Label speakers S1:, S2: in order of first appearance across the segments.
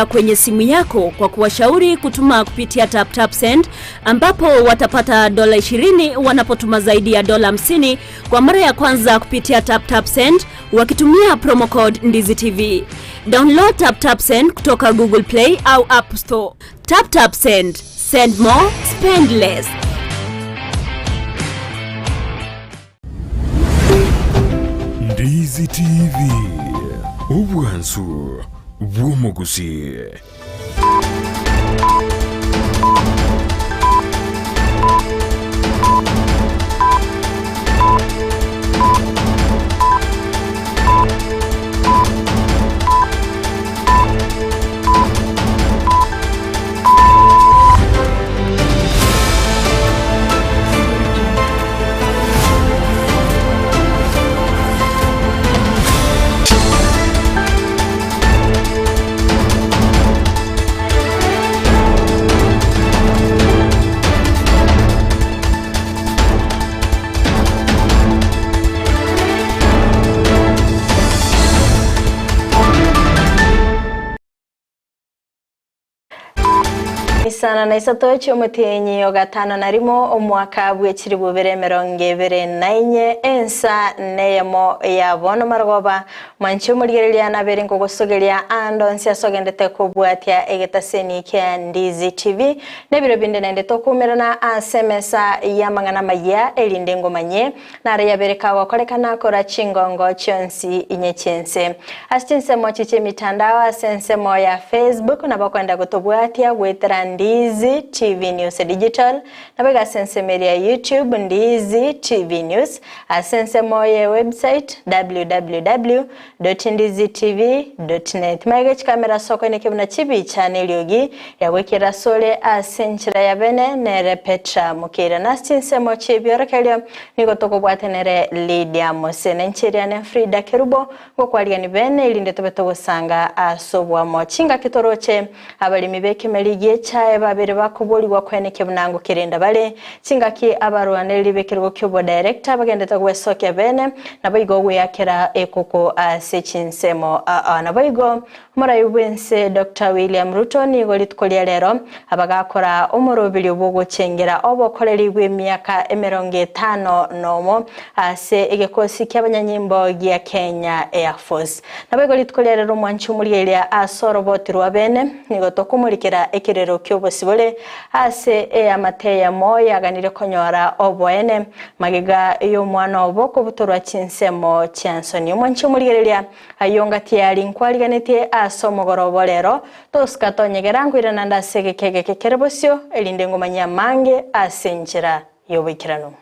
S1: fedha kwenye simu yako kwa kuwashauri kutuma kupitia TapTapSend, ambapo watapata $20 wanapotuma zaidi ya $50 kwa mara ya kwanza kupitia TapTapSend wakitumia promo code NdiziTV. Download TapTapSend kutoka Google Play au App Store. TapTapSend, send more, spend less.
S2: NdiziTV, ubwansu bw'omuguzi.
S3: Sana na isato cy'umutenyi ogatano narimo omwaka bw'ekiri bubere 2024 ensa neyemo yabona margoba manchu murgerelia nabere ngo gosogelia andonsi asogendete kubwatia egetaseni kya NdiziTV nebiro binde nende tokumerana asemesa yamangana maya elinde ngomanye nare yabereka wakolekana kora chingongo chonsi inyechense astinse mochiche mitandao asense moya Facebook nabakwenda gutobwatia gwetera NdiziTV News Digital nabega sense media YouTube NdiziTV News asense moye website www.ndizitv.net magech kamera soko ne kibuna chibi channel yogi yawekera sole asenchira yabene nere Petra mukira nastinse moche byorekelyo niko tokobwatenere Lydia Mosene nchiria ne Frida Kerubo gokwaliga ni bene ilinde tobeto gusanga asobwa mochinga kitoroche abalimi bekemelige chae babere bakuboli wakweneke bunango kirenda bale chingaki abarwaneli bekirgo kyobo director bagendeta gwesoke bene nabayigo gweyakera ekoko sechinsemo nabayigo mara yubense Dr. William Ruto ni golitkolia lero abagakora umurubili bwo chengera obokoreri gw'emyaka 50 nomo ase egekosi ky'abanyanyimbo gya Kenya Air Force nabayigo litkolia lero mwanchu muriyelia asorobotirwa bene nigo tokumurikira ekirero kyobosibole ase amateya moya ganire konyora obwene magega yo mwana oboko butorwa chinsemo chansoni mwanchu muriyelia ayonga tiari nkwaliganete asomogoro lero toskatonyegeranga irana ndasege kege kekerebosyo elinde ngomanya mange asenjira yobikirano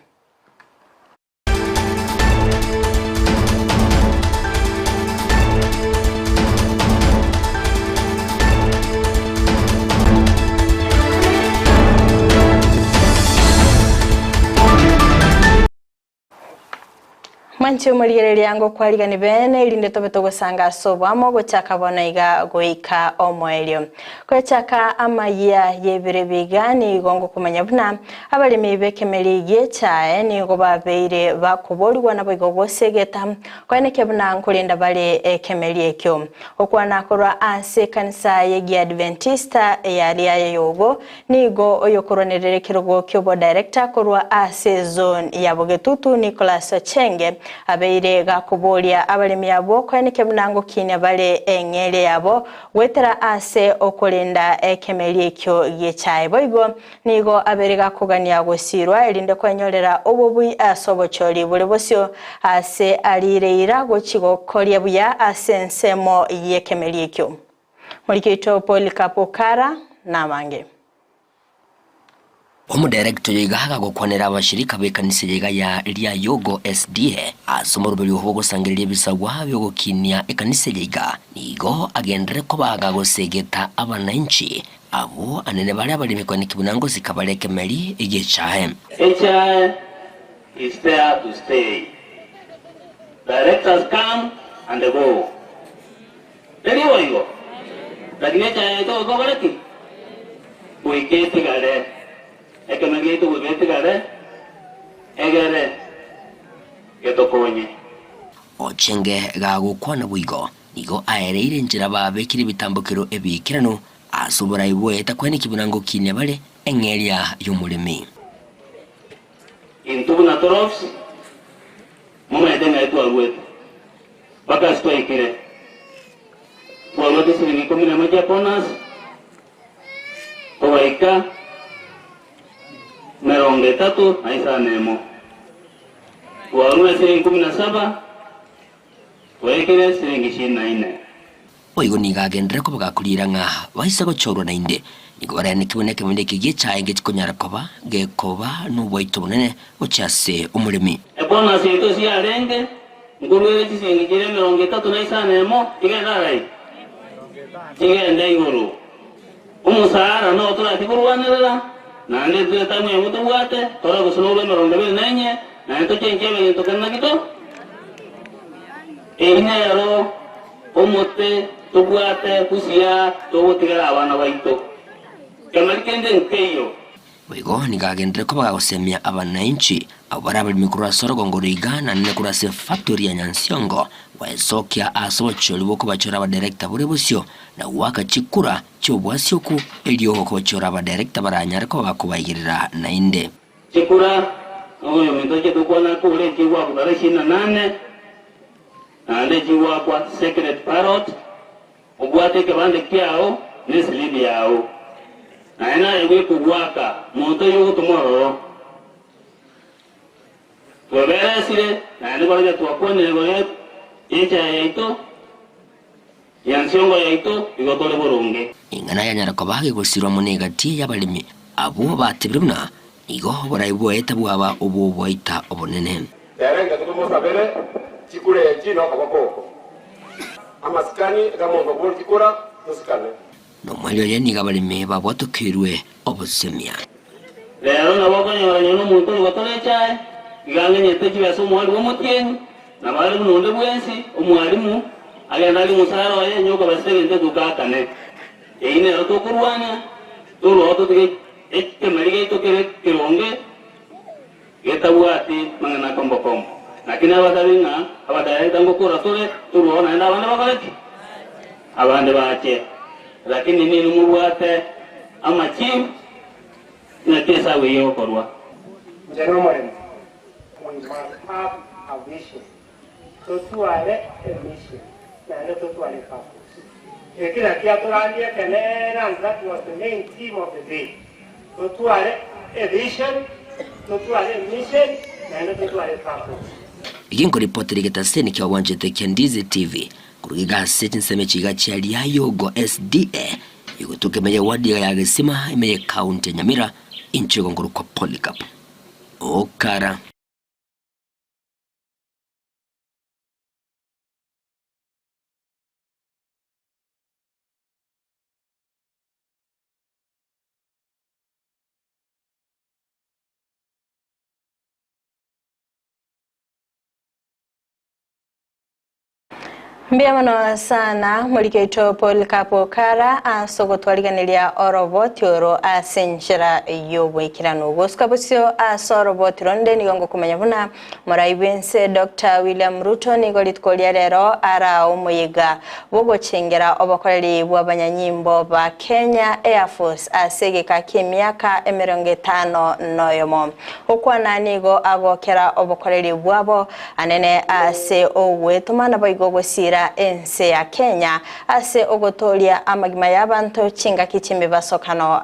S3: manchu muriyerelia yango kwaliga ni bene ilinde tobeto gusanga sobwamo gochaka bona iga goika omwelyo gochaka amaya yebere bigani gongo kumanya buna abalimi bekemelige chae ni go babeire bakubolwa nabo gogosegeta kweneke buna nkulinda bale kemelie kyo okwana korwa ase kanisa yegi Adventista yali yogo nigo oyokoronerere kirogo kyobo director korwa ase zone yabogetutu Nicholas Chenge abeire gakubolia abalimi yabo kweneke bunango kinya bale engele yabo wetera ase okolinda ekemeli kyo yechaye boigo nigo abere gakugania gosirwa elinde kwenyorera obobui asobochori bule bosyo ase alireira gochigo kolia buya asensemo yekemeli kyo Molikito Polikapokara na mange
S4: Umudirector yigahaga gukwanira abashirika bekanise yiga ya Elia Yogo SDA asomorubiri ho gusangirira bisagwa byo gukinia ekanise yiga nigo agendere ko baga gusegeta abananchi abo anene bari abalimi kwaniki bunango zikabareke meri igicahe
S5: HR is there to stay. Directors come and they go. Ready or you go? Lakini chahe to go baraki. Kuikete gare. Ekamagi to wete gare. Egare. Geto konye.
S4: Ochenge ga gukwana buigo nigo aereire njira babekire bitambukiro ebikirano asobora ibweta kwene kibunango kinya bale engeria y'umurimi
S5: intubu na torofs mama edenga etu alwet baka stoikire walwet siringi 11 ponas towaika meronge tatu aisa nemo walwet siringi 17 towaikire siringi 24
S4: oigo nigagendera ko bagakurira nga bahisa gochorwa na inde nigo barane kiboneke mende kigie chaye ngikonyara koba gekoba n'ubwaito bunene ochase umurimi
S5: ebona sito si arenge ngurwe tisengi kire 35 nemo igenda rai igenda iguru umusara no tora tikurwanira nande deta mwe mutubwate tora gusunule 24 na to chenkebe to kana kito inero omote tubwate kusia tobotigara abana baito kamarikende nkeyo
S4: oigo nigagendera ko bagagosemia abananchi abara bali mikura sorogo ngorigana ne kurase factory ya Nyansiongo waesokia asobochori boko bachora ba director bure busyo na waka chikura cyobwasyoku elio ko bachora ba director baranyara ko bakubayirira na inde
S5: chikura oyo mitoke tukwana kule kiwa kudare 28 ande jiwa kwa secret parrot ubwate kebande kyao ne slidi yao aina yewe kubwaka moto yo tomorrow wabere sire na ande bale twakone ngore echa yaito Nyansiongo yaito igotole boronge
S4: ingana yanyara ko bage gusirwa munegati y'abalimi abo batebiruna nigo barayibweta bwaba obubwaita obonene
S6: yarenga tumusabere chikure chino kabako amaskani gamongo bol chikura tusikane
S4: no mwelyo yani gabalimi babotokirwe obusemia
S5: lero naboko nyora no muntu gotole chae iganga nyete kibaso mwali womutyenyi na bali munonde bwensi omwalimu agenda ali musara waye nyoka basegende dukakane eine rotokurwana tulo ototige ekemaliga itokere kironge getabwati mangana kombokombo lakini abataringa abadaya tango kura tole tulo naenda abande bakoleki abande bache lakini nini mubwate amachi na kesa weyo korwa
S7: gentlemen, we must have a vision. Totuare a mission. And totuare purpose. Kila kiaturalia kenera, and that was the main theme of the day. Totuare a vision, totuare a mission, and totuare purpose.
S4: igingo reporteri getaseni kwa wanjete Kendizi TV kurugiga seti nseme chiga chali ya Yogo SDA yugutuke meye wadi ya gesima imeye county Nyamira inchigo nguru kwa Polycarp okara
S3: Mbia mano sana mulikeito Polycarp Okara asogotwaliganiria oroboti oro asenchera yobwekirano goskabusyo asoroboti ronde nigongo kumenya buna muraibense Dr. William Ruto nigolitkolia rero ara umuyiga bogochengera obakoreri bw'abanyanyimbo ba Kenya Air Force asegeka kimyaka 50 noyomo okwana nigo agokera obakoreri bwabo anene ase ogwetumana bayigogosira ense ya Kenya ase ogotolia amagima y'abantu chinga kichimbe basokano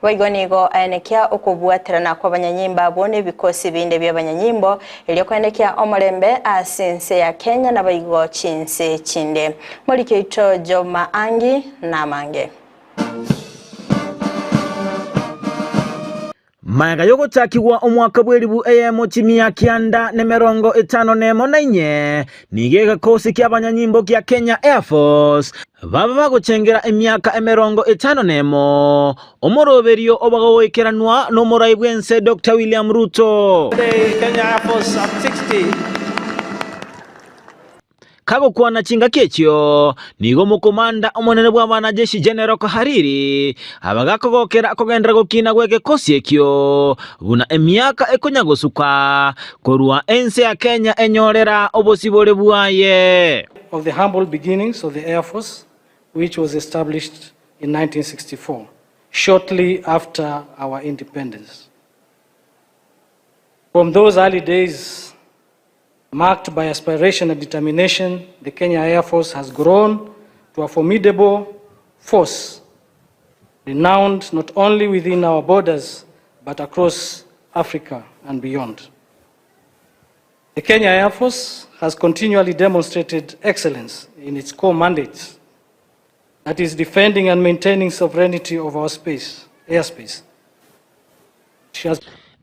S3: waigonigo aenekia okubwaterana kwa banyanyimba bone bikosi binde by'abanyanyimbo elyo kwaenekia omulembe asense ya Kenya na bayigo chinse chinde mulikeito Joma Angi na Mange
S8: Mayaga yogotakiwa omwaka bweribu AM chimia kianda nemerongo 54 nigega kosi ky'abanyanyimbo kya Kenya Air Force baba bagochengera emyaka 54 omoroberio obagowekeranwa n'omuraibwense Dr. William Ruto.
S9: Kenya Air Force at 60.
S8: Kago kwa na chinga kechyo nigo mukomanda omonene bwa banajeshi General Kahariri abagakogokera kogendera gokina gweke kosi ekyo buna emyaka ekonyagosuka korwa ense ya Kenya enyorera obosibole bwaye.
S7: of the humble beginnings of the Air Force, which was established in 1964, shortly after our independence. From those early days, marked by aspiration and determination, the Kenya Air Force has grown to a formidable force, renowned not only within our borders, but across Africa and beyond. The Kenya Air Force has continually demonstrated excellence in its core mandates, that is defending and maintaining sovereignty of our airspace.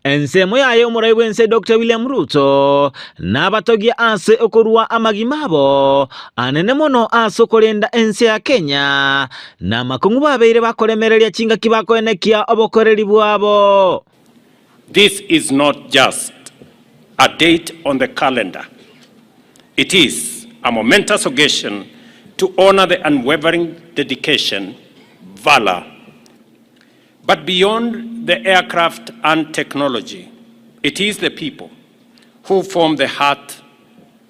S8: Ensemo yayo muraiwense Dr. William Ruto nabatogia ase okorua amagimabo anene mono ase okorenda ense ya Kenya na makungu babeire bakoremereria chinga kibakoenekia obokoreri bwabo.
S10: This is not just a date on the calendar. It is a momentous occasion to honor the unwavering dedication, valor. But beyond the aircraft and technology, it is the people who form the heart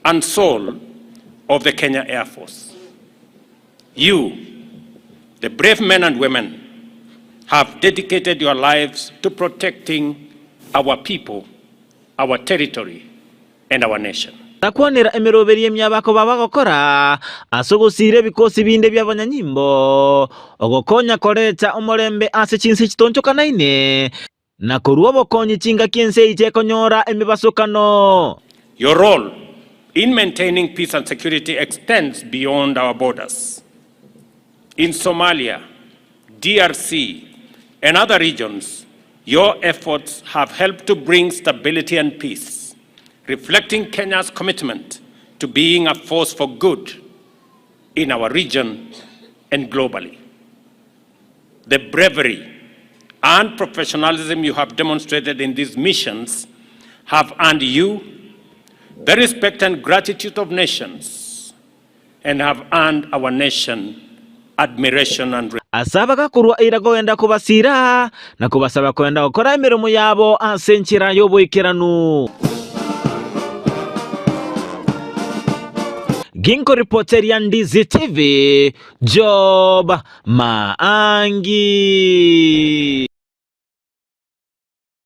S10: and soul of the Kenya Air Force. You, the brave men and women, have dedicated your lives to protecting our people, our territory, and our nation.
S8: Takuanira emiroberi emyabako babagokora asogosire bikosi binde by'abanyanyimbo ogokonya koreta omorembe ase chinse chitonchokanaine na koruwa bokonyi chinga kiense ichekonyora emibasokano.
S10: Your role in maintaining peace and security extends beyond our borders. In Somalia, DRC, and other regions, your efforts have helped to bring stability and peace, reflecting Kenya's commitment to being a force for good in our region and globally. The bravery and professionalism you have demonstrated in these missions have earned you the respect and gratitude of nations and have earned our nation admiration and
S8: asaba gakurwa iragoenda kubasira na kubasaba kwenda gukora imirimo yabo asenchira yoboikeranu. Ginko reporter ya Ndizi TV, Job Maangi.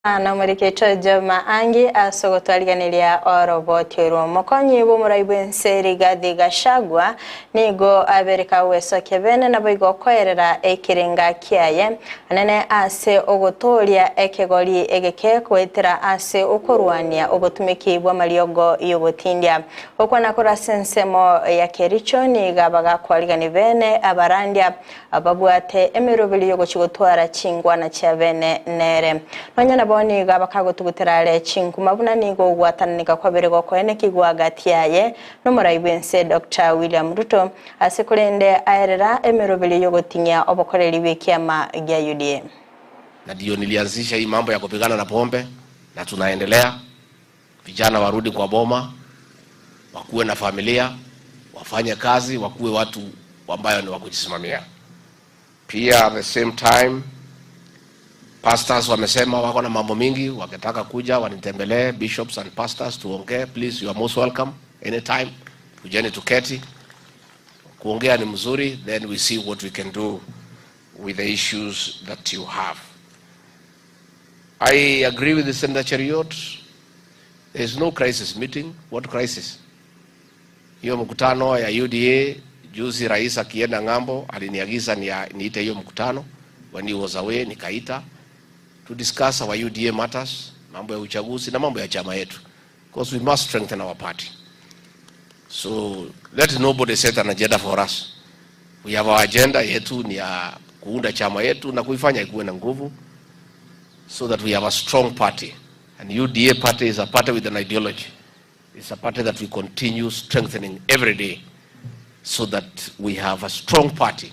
S3: Na murikecho Job Maangi asogotwaliganiria orobotiro mokonyi bumuraibwense Rigathi Gachagua nigo abereka wesoke bene nabo igokoerera ekirenga kiaye anene ase ogotoria ekegoli egeke kwetera ase okorwania obotumiki bwa mariogo yobotindia okwana kora sensemo ya Kericho niga bagakwalingani bene abarandia ababwate emirobili yogo chigotwara chingwa na chabene nere nonyana boni gabakago tuguterale chinkuma buna nigo gwatanika kwabere gokoene kigwa gatiaye no muraibwense Dr. William Ruto asekulende aerera emirobili yogotinya obokoreri bikiama gya UDA.
S11: Na ndio nilianzisha hii mambo ya kupigana na pombe na tunaendelea. Vijana warudi kwa boma, wakuwe na familia, wafanye kazi, wakuwe watu ambao ni wakujisimamia. Pia at the same time pastors wamesema wako na mambo mingi, wakitaka kuja wanitembelee, bishops and pastors tuongee. Please, you are most welcome anytime. Kujeni tuketi. Kuongea ni mzuri, then we see what we can do with the issues that you have. I agree with the Senator Cheriot. There is no crisis meeting. What crisis? Hiyo mkutano ya UDA, juzi rais akienda ngambo, aliniagiza niite hiyo mkutano. When he was away, nikaita to discuss our UDA matters, mambo ya uchaguzi na mambo ya chama yetu. Because we must strengthen our party. So let nobody set an agenda for us. We have our agenda yetu ni ya kuunda chama yetu na kuifanya ikuwe na nguvu, so that we have a strong party. And UDA party is a party with an ideology. It's a party that we continue strengthening every day, so that we have a strong party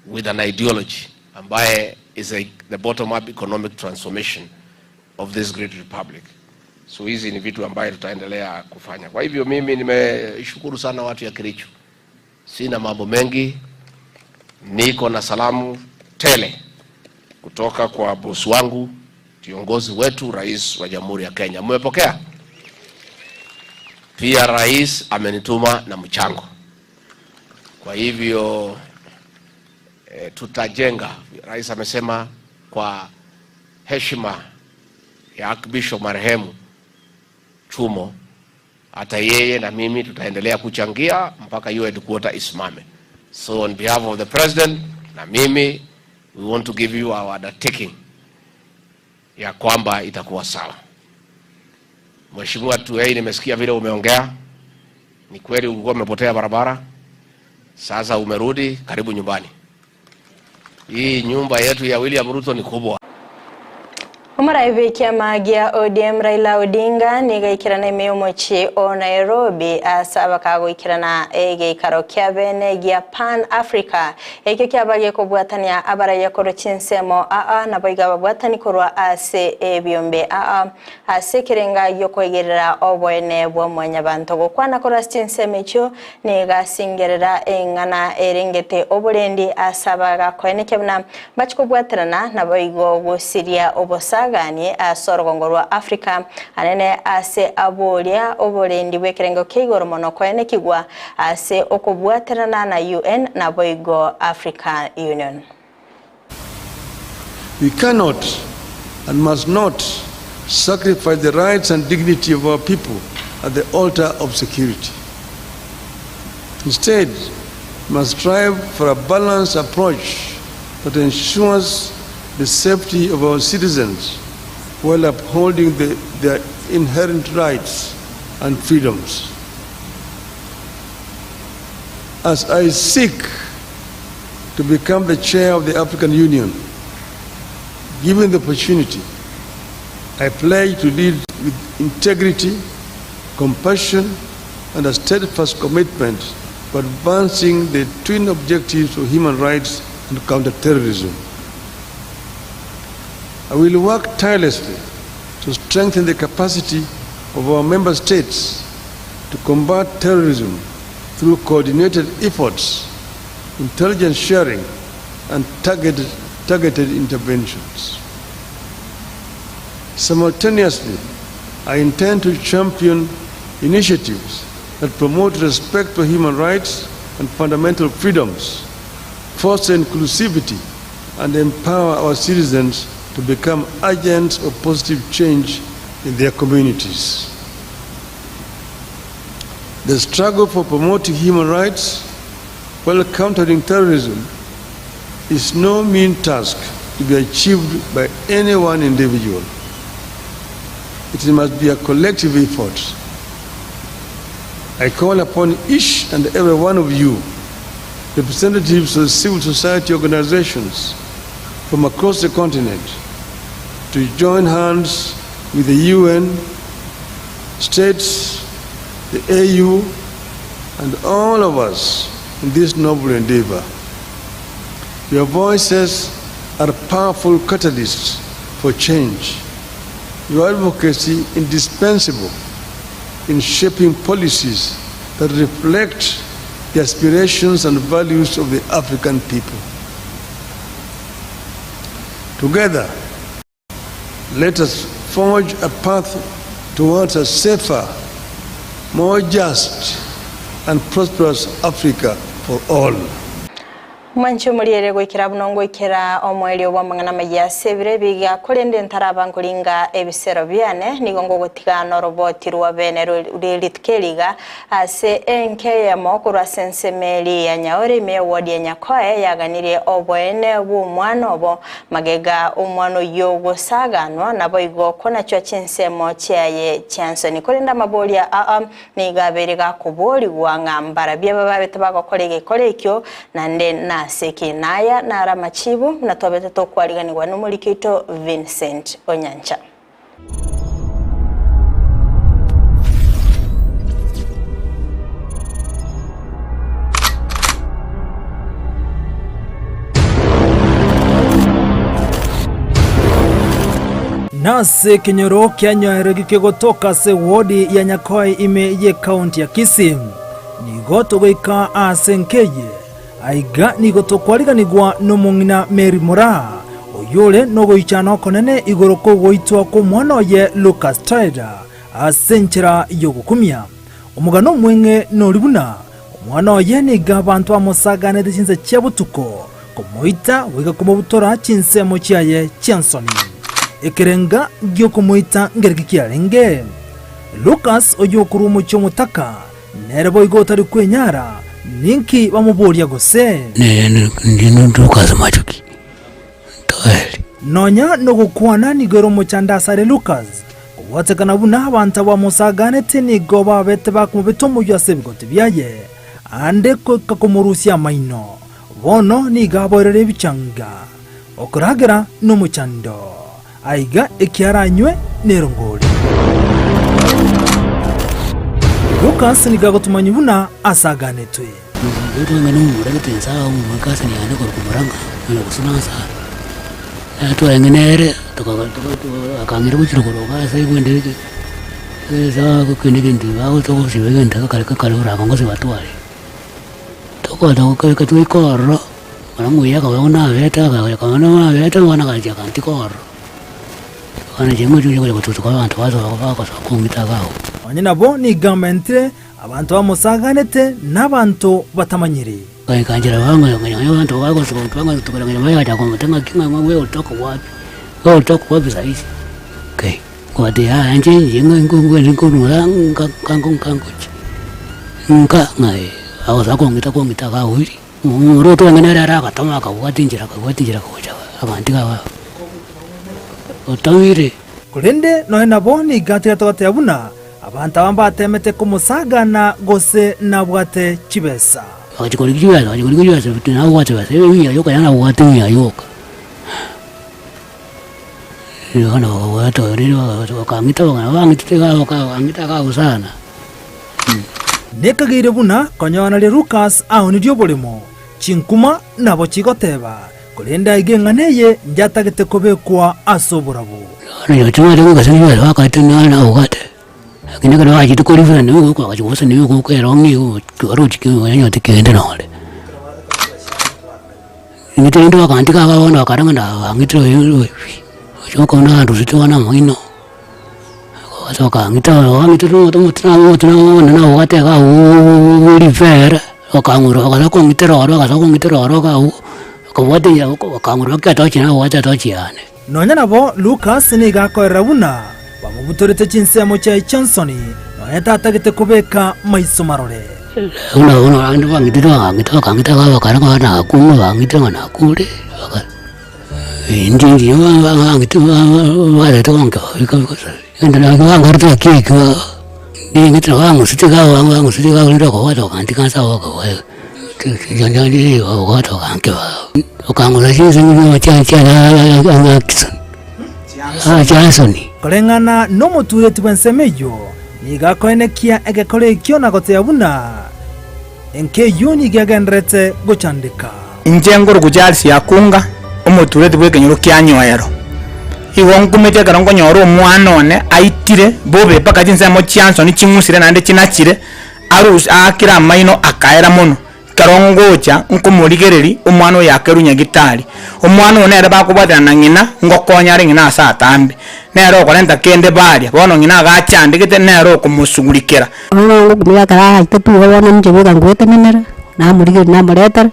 S11: with an ideology ambaye is the bottom-up economic transformation of this great republic. So hizi ni vitu ambaye tutaendelea kufanya. Kwa hivyo mimi nimeshukuru sana watu ya Kericho. Sina mambo mengi. Niko na salamu tele kutoka kwa boss wangu, kiongozi wetu, rais wa Jamhuri ya Kenya. Mmepokea? Pia rais amenituma na mchango. Kwa hivyo tutajenga, rais amesema, kwa heshima ya Archbishop marehemu Chumo, hata yeye na mimi tutaendelea kuchangia mpaka hiyo headquarter isimame. So on behalf of the president na mimi, we want to give you our undertaking ya kwamba itakuwa sawa. Mheshimiwa Tuwei, nimesikia vile umeongea. Ni kweli ulikuwa umepotea barabara. Sasa umerudi, karibu nyumbani. Hii nyumba yetu ya William Ruto ni kubwa.
S3: Umarabe kiamagia ODM Raila Odinga nigaikirana imeumochi o Nairobi asaba kagoikirana geikaro kya bene gya Pan Africa ekyo kyabage kubwatania abara yakoro chinsemo na boiga babwatani korwa ase ebyombe ase kirenga yokwegerera obwene bwo mwanyabantu gokwana korwa chinsemo ekyo nigasingerera engana erengete obulendi asaba gakoenekebna bachikubwatirana na boigo gosiria obosa gani asorogongo rwa Africa anene ase abolia obolendi bwekerengo keigoro mono kwene kigwa ase okubwaterana na UN na boigo African Union.
S12: We cannot and must not sacrifice the rights and dignity of our people at the altar of security. Instead, we must strive for a balanced approach that ensures the safety of our citizens while upholding their inherent rights and freedoms. As I seek to become the chair of the African Union, given the opportunity, I pledge to lead with integrity, compassion, and a steadfast commitment to advancing the twin objectives of human rights and counterterrorism. I will work tirelessly to strengthen the capacity of our member states to combat terrorism through coordinated efforts, intelligence sharing, and targeted interventions. Simultaneously, I intend to champion initiatives that promote respect for human rights and fundamental freedoms, foster inclusivity, and empower our citizens to become agents of positive change in their communities. The struggle for promoting human rights while countering terrorism is no mean task to be achieved by any one individual. It must be a collective effort. I call upon each and every one of you, representatives of civil society organizations from across the continent, to join hands with the UN, states, the AU, and all of us in this noble endeavor. Your voices are powerful catalysts for change. Your advocacy indispensable in shaping policies that reflect the aspirations and values of the African people. Together, let us forge a path towards a safer, more just, and prosperous Africa for all.
S3: Mwancho muliere gwikira bunongo ikira omweli obwamangana mayasebire biga kolende ntarabangulinga ebisero byane nigongo gotigana roboti rwa bene litkeliga ase NKM kurwa sensemeli ya nyaore me wodi ya nyakoe yaganire obwene bumwana obo magega umwano yogo saganwa nabo igo kona cyo chinsemo cyaye chansoni kolenda mabolia nigaberega kuboli gwangambara byaba betabaga kolege kolekyo nande na seki naya na ramachibu na tobete to kwaliganirwa n'umulikito Vincent Onyancha.
S13: Nase kinyoro kya nyaere gikegotoka se wodi ya Nyakoe ime ye kaunti ya Kisii nigoto goika asenkeye aiga nigoto kwariganirwa n'omung'ina Mary Moraa oyole nogoichana konene igoro ko goitwa ko mwana ye Lucas Trader asenchera yogukumia omugano mwenge noribuna mwana oye niga abantu bamusaganete chinse chia butuko kumuita wiga kumubutora chinsemo chiaye chiansoni ekerenga gyo kumuita ngeriki kiarenge Lucas oyo kurumu chomutaka nerebo igotari kwenyara ninki bamuboria gose
S14: ndino Lucas machuki toeli
S13: nonya nogukwana nigero muchandasare Lucas kuwatekana buna abantu bamusaganete nigo babete bakumubitomo yasebigote byaye ande kakumurusia maino bono nigaborere bichanga okuragera n'umuchando aiga ekiaranywe nerongoli Lucas nigagotuma buna asaganetwe
S14: ngeno muragitenza umukasa ni ane kumuranga no kusunasa ato engenere akangira kuchirukoro kasa ikwendeke za kukinigindi bawo to sibegenda kalura kango sibatwale tokoda kukaleka tuikoro maramu yaka wana veta kana veta wana kaja kantikoro ana jemu juje kututuka abantu bazo bakasa kungita gaho
S13: onyina bo ni gamentre abantu bamusaganete n'abantu batamanyire
S14: kanjira banga yanyo abantu bakoze kubanga tukalanga bayata komutenga kinga mwe utoko wapi saisi okay kwa dia anje yenga ngungwe kangochi nka ngai awasa kongita ka wiri muroto ngena ra katama ka watinjira koja abantu ka otawire
S13: kulende nohena bo ni gatira tote abuna abantu bambatemete kumusagana gose nabwate chibesa
S14: akachikolikiwa bitina wate base yoka yana wate yoka yana wate wakangita wakangita ka usana
S13: nekagire buna konyona le Lucas aoni dio bolemo chinkuma nabo chigoteba kulenda igenganeye njatagete kobekwa asoborabo
S14: ana yatuma de gasani wakatana na wakate kine kana waji tukori fana niwe kwa waji wose niwe ko erongi kuruchi kiyo yanyo tikende nole ngite ndo akandika babona akaranga nda ngitro yo choko na ndo sitwana moino kwa ngita ngitro to na wate ka uri fera okanguro akako ngitro akako ngitro ka wate ya okanguro ka to china wate to chiane
S13: nonya bo Lucas ni gakorera buna bamubutorete chinsemo cha Chansoni noyeta atagete kubeka maiso marore
S14: una andu ngita ka karanga na kuma ngita na kule inji ngita wale to ngka ndana ngarta kika ngita ngusika ulira ko wato kantika sawa ko janjani wato kanke okangula chinsingo cha Chansoni
S13: kolengana no mutureti bwensemeyo nigakoenekia egekore kyo nagote buna enke yuni gagendrete gochandika
S15: injengoro kujalsi yakunga umutureti bwekenyoro kyanyoero iwonkumete karongo nyoro omwana one aitire bobe paka chinsemo Chansoni chingusire nande chinachire arus akira maino akaera mono karongocha nkumurigereri omwana yakerunya gitari omwana one era bakubwatana na ngina ngokonya ringina asa tambe nero kolenta kende balia bono ngina gachandikite nero kumusugulikera
S16: ono kumya kara itetu wona njebuga ngwete minera na murigeri na muretara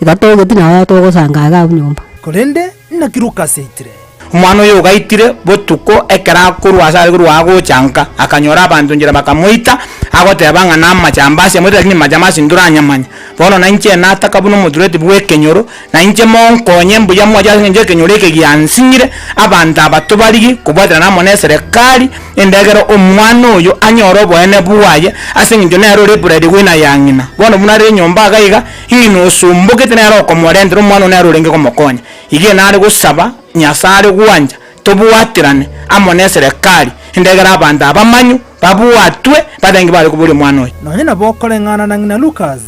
S16: igato gutina to gusanga ga nyumba
S13: kolende na kiruka seitire
S15: omwana oyo gaitire botuko ekera kurwasa kurwago chanka akanyora abantu njira bakamuita agotebanga na machambasi amwe lakini majamasi nduranya manya bono na inche na takabuno mudureti bwekenyoro na inche monkonye mbuya mwaja nje kenyoreke gyansire abantu abatubaligi kubwatira na mone serikali endegero omwana oyo anyoro bwene buwaye asinginjo nero rebredi wina yangina bono bunare nyomba agaiga hino sumbuke tenero komorendero omwana nero renge komokonya ige nare gusaba nyasare gwanja tobuwatirane amone serikali endegera abantu abamanyu babuwatwe badengi bali kubuli mwana oyo
S13: nonye nabo kolengana na ngina Lucas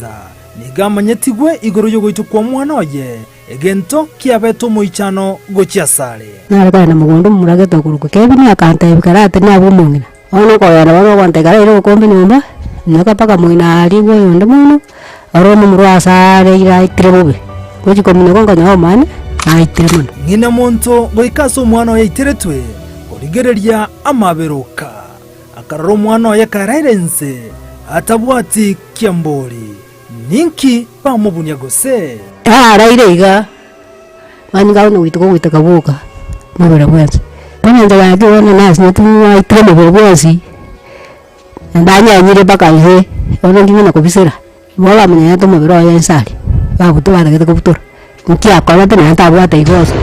S13: nigamanyetigwe iguru yo goitu kwa mwana oye egento kiabeto muichano gochiasare
S16: nalaka na mugondo murageta kuruko kebini akanta ibikarate na bumungina ono ko yana bano kwante kare ro kombi nyumba naka paka muina aliwo yonde muno aro mu murwasare ira itrebobe gochi komino konga nyawo mane aitremon
S13: ngina monto goikaso mwana oye itiretwe origereria amaberuka akararo mwana oye karairense atabwati kiambori ninki bamubunya gose
S16: araire iga manyga no witoko witaka buka mabera bwanze bana nda yake wana nasi netumwa itreme bwasi ndanya nyire baka ihe ono ngina kubisera baba manya to mabero ya nsali babuto baragete kubutora nkia kwa bata na tabwata igoso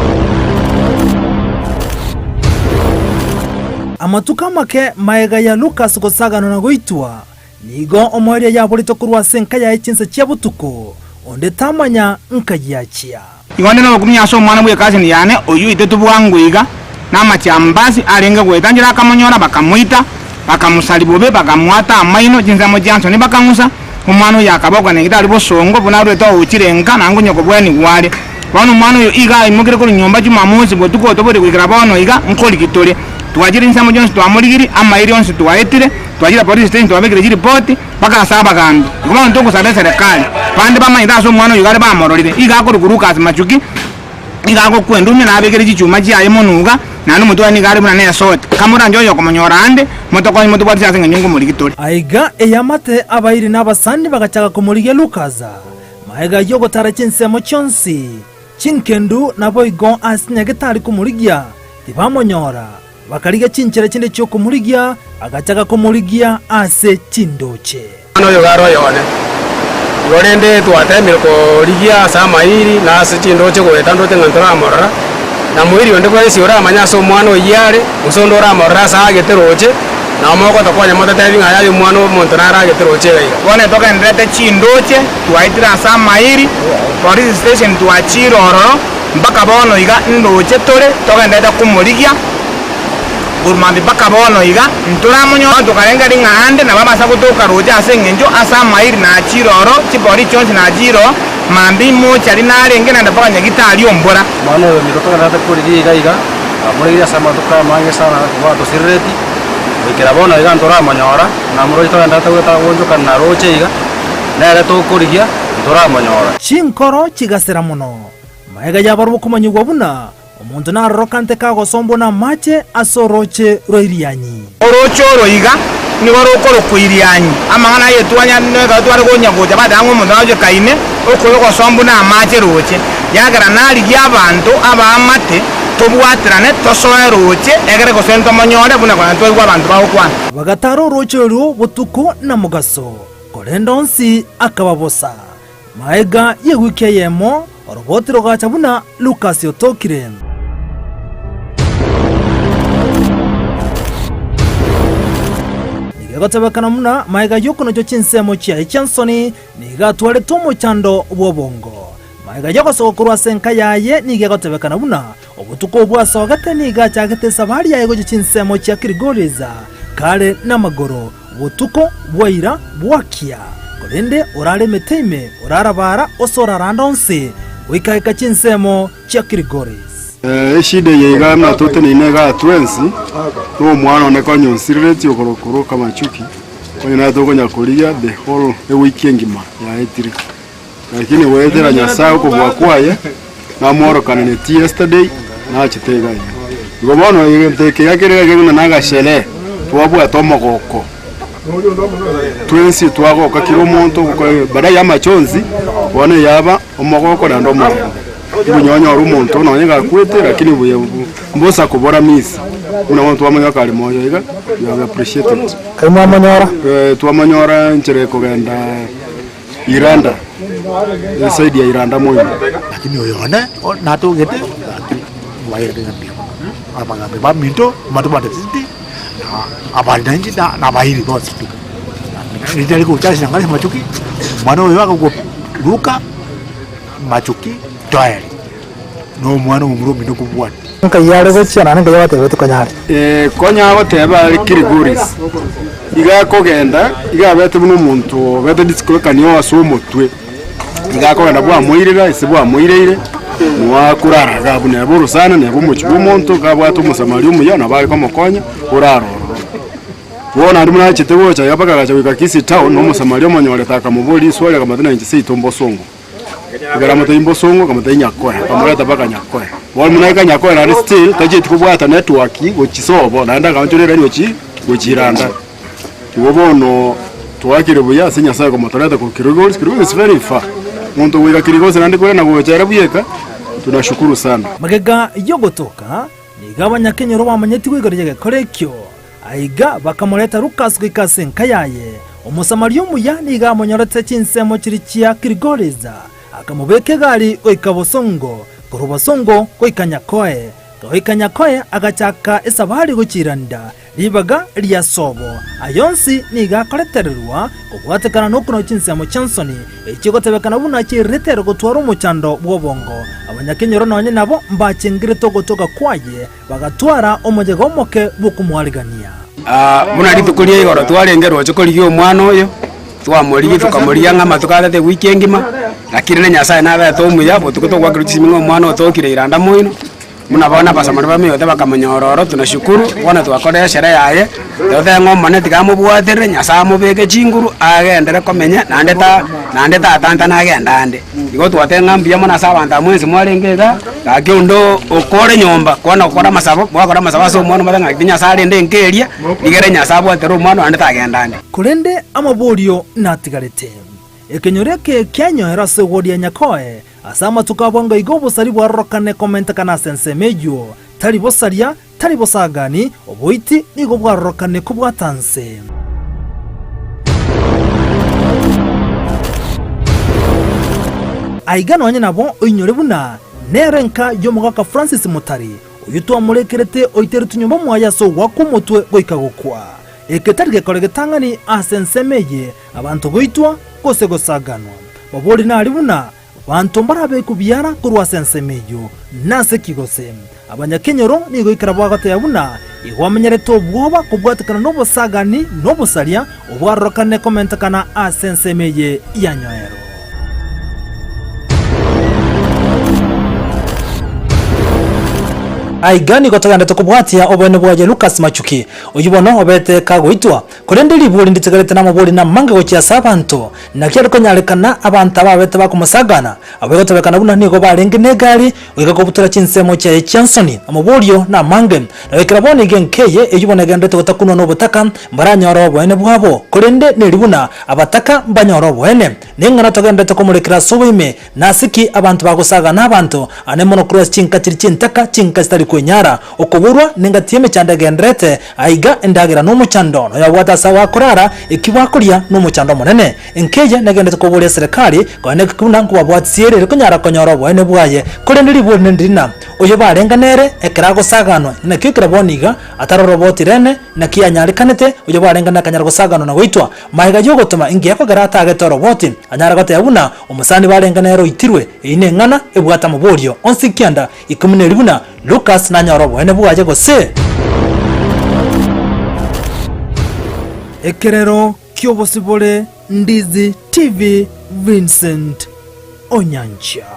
S13: amatuka make maega ya Lucas gosagano na goitwa nigo omoria ya bolito kurwa senka ya ichinse chia butuko onde tamanya nkajachia
S15: igonde no kumya so mwana bwe kazi ni yane oyu itetu bwangwiga na machambasi arenga gwetangira akamonyora bakamuita bakamusalibobe bakamwata amaino jinza mo janso ni bakamusa umwana yakabogwa ne gitali bosongo buna rweto uchirenga nangu nyoko bweni wale wanu mwana yo iga imugire ko nyomba jumamusi botuko tobode kwikira bono iga nkoli kitole twajira insamo jonse twamuligiri amairi onse twaetire twajira police station twabegere report baka saba gambi kuma ntongo sabe serikali pande bamanyita so mwana yo gale bamororire iga ko rukuruka machuki iga ko kwendumye nabegere chichuma chiaye monuga nanu mutwa ni gari mwana sote kamura njoyo komonyorande motoko ni mutwa tsa senga nyungu muri kitole
S13: aiga eyamate abairi n'abasandi bagachaka kumuriga Lukaza maiga yogo tarachinsemo chonsi chinkendu nabo igo asinyagitari kumurigia tibamonyora bakariga chinchera chinde cyo kumurigia agachaka kumurigia ase chindoche
S6: ano yo garo yone yorende twatemire ko rigia sama iri na ase chindoche gweta ndote ngantara amorra na muiri onde kwa isi ora manya so mwana oyare usondo ora amorra sa ageteroche na moko takwanya mota tavi ngaya yo mwana montanara ageteroche gai
S15: wone toka ndete chindoche twaitira sama iri police station twachiro ororo mpaka bono iga ndoche tore toka ndete kumurigia urmambi baka bono iga nturamunyo tukarenga ringande na baba sakutoka roje asengenjo asa mairi na chiroro chipori chonse na jiro mambi mocha rinarenge na ndapaka nyagitali ombora
S17: mano mitoka ndata kuri iga muri ya sama tuka mange sana kwa to sirreti ikira bono iga ntora manyora na muri to ndata weta wonjo kana roche iga na ra to kuri ya ntora manyora
S13: chinkoro chigasera muno maega ya baruko kumanyugwa buna omuntu narorokante kagosombo na mache asoroche roirianyi
S15: orocho roiga ni barokoro kuirianyi amangana yetwanya nega twari gonya goja badango omuntu aje kaine okoro gosombo na mache roche yagara nali y'abantu abamate tobwatirane tosoe roche egere gosento manyore buna kwa ntwe abantu bakwana
S13: bagataro roche ro butuko na mugaso korendonsi akababosa maega yeguke yemo orobotiro gacha buna Lucas yotokire nigatebekana muna maega yokono cyo chinsemo chia chansoni nigatwale tomo chando bwobongo maega yagosoko kurwa senka yaye nigatebekana buna obutuko bwaso gate nigacha gate sabari yaye go chinsemo chia Kirigoriza kale na magoro butuko bwaira bwakia kolende orale meteime orarabara osora randonse wikaika chinsemo chia Kirigoriza
S12: eshide yega na tote ni nega twensi no mwana ne konyo nsireti okorokoro kama chuki konyo na togo nyakolia the whole weekend ma ya etiri lakini wetera nyasao ko bwakwaye na moro kanene yesterday na chitega ngo bono yenteke yakere gena naga shele twabwa tomogoko twensi twago kakiro monto bada ya machonzi wone yaba omogoko na ndomo bunyonya rumonto no nyanga kwete lakini buye mbosa kubora misi una watu wamanya kali moyo iga ya appreciate it
S17: kama manyora
S12: twamanyora nchere kugenda Iranda side ya Iranda moyo
S17: lakini oyone nato gete waire ngambi abanga be baminto matubate titi abali nanji na bahiri boss nitali kuchashi ngali machuki mwana oyo wako Luka machuki toyari no mwana umurumi no kubwana
S13: nka yare gochana nka yabate beto kanyari
S12: konya goteba Kirigoriza iga kogenda iga bete buno muntu bete disiko kanyo aso mutwe iga kogenda bwa muirira isibwa muireire nwa kurara ga bune buru sana ne bumuchi bumuntu ga bwa tumusamali umuyana bali ko mokonya uraro wona ndi muna chitego cha yapaka gacha wika kisi town no musamali omonyole taka mubuli swali kama 96 tombo songo igara moto imbo songo kama tanya koya kamuleta baka nyakoya wali munaika nyakoya na still taje tukubwata network go chisobo naenda kanjorera ni ochi go chiranda tubono
S18: twakire buya sinya sayo kwa motoreta ku Kilgoris is very far muntu wika Kilgoris nandi kwenda kuchera buyeka tunashukuru sana
S13: magega yogotoka niga abanyakenyero bamanyeti kwigarije korekyo aiga bakamureta Lucas kwikase nkayaye umusamari umuya niga amonyoretse chinsemo kirikia Kilgoriza akamubeke gari oikabosongo kurubosongo koikanyakoe koikanyakoe agachaka esabari gukiranda ribaga ria sobo ayonsi niga koretererwa kugwatekana no kuno chinsemo chansoni ekigotebekana buna kiretero gutwara umuchando bwobongo abanyakenyero nonye nabo mbachingirito gotoka kwaye bagatwara omujego moke bukumwarigania
S6: muna ritukuria igoro twarengerwo chukuriyo omwana oyo twamuriye tukamuria ng'ama tukatete wiki ngima lakini ne nyasaye nabe tomuya botukuto kwa kirisimingo omwana otokire iranda moino muna bona basamari bamiyote bakamanyororo tunashukuru bona twakore sherehe yaye yothe ng'omane tikamubwatere nyasaye mubeke chinguru agendere komenya nande tatanta nagendande igo twate ng'ambia muna sabanta mwensi mwarengega kakiondo okore nyomba kwana okora masabo mwakora masabo so mwana matanga kinya sare ndengeria igere nyasabo atero mwana nande tagendande
S13: kurende amaborio natigarete ekenyoreke kyanyohera segoria nyakoe asama tukabonga igobo sari bwarokane komenta kana sensemeyo tari bosaria tari bosagani oboiti nigo bwarokane kubwatanse aigano onye nabo oinyore buna nerenka yomugaka Francis Mutari uyitwa murekerete oiteri tunyumba mwaya so wakumutwe goikagukwa eketari gekore getangani asensemeye abantu goitwa kose gosaganwa babori nari buna bantu mbarabe kubyara kurwa sensemeyo nase kigose abanyakenyero nigo ikarabwagate yabuna igwamenyereto bwoba kubwatekana no bosagani no bosaria obwarokane komenta kana asensemeye yanyoero aigani gotaganda tukubwatia obene bwaje Lucas Machuki uyibono obete kagoitwa kurende liburi nditegerete na maburi na mange gokia sabantu na kyari konyarekana abantu ababete bakumusagana abegotebekana buna nigo barenge negari ugakobutura chinsemo cya Chansoni amaburio na mange na wekera bone genkeye uyibona gendete gotakuno no butaka mbaranyoro bwene bwabo kurende nelibuna abataka mbanyoro bwene ningana togendete komurekera sobime nasiki abantu bagusagana abantu anemono cross chinka chintaka chinka stari kwenyara okuburwa ningatieme chanda gendrete aiga endagira no muchando no yabwata sawa kurara ikibakuria no muchando munene enkeje nagendete kuburia serikali kone kuna kubabwatsiere rikunyara konyoro bwene bwaye kurendiri bwene ndina oyo barenganere ekirago sagano na kikira boniga ataro roboti rene na kianyarikanete oyo barengana kanyara gusagano na goitwa maiga yogotuma ingi yako garata ageto roboti anyara gote yabuna umusani barenganero itirwe ine ngana ebwata muburio onsikianda ikumune libuna Lucas na nyorobo ene bwaje gose ekerero kyobosibole Ndizi TV Vincent Onyancha.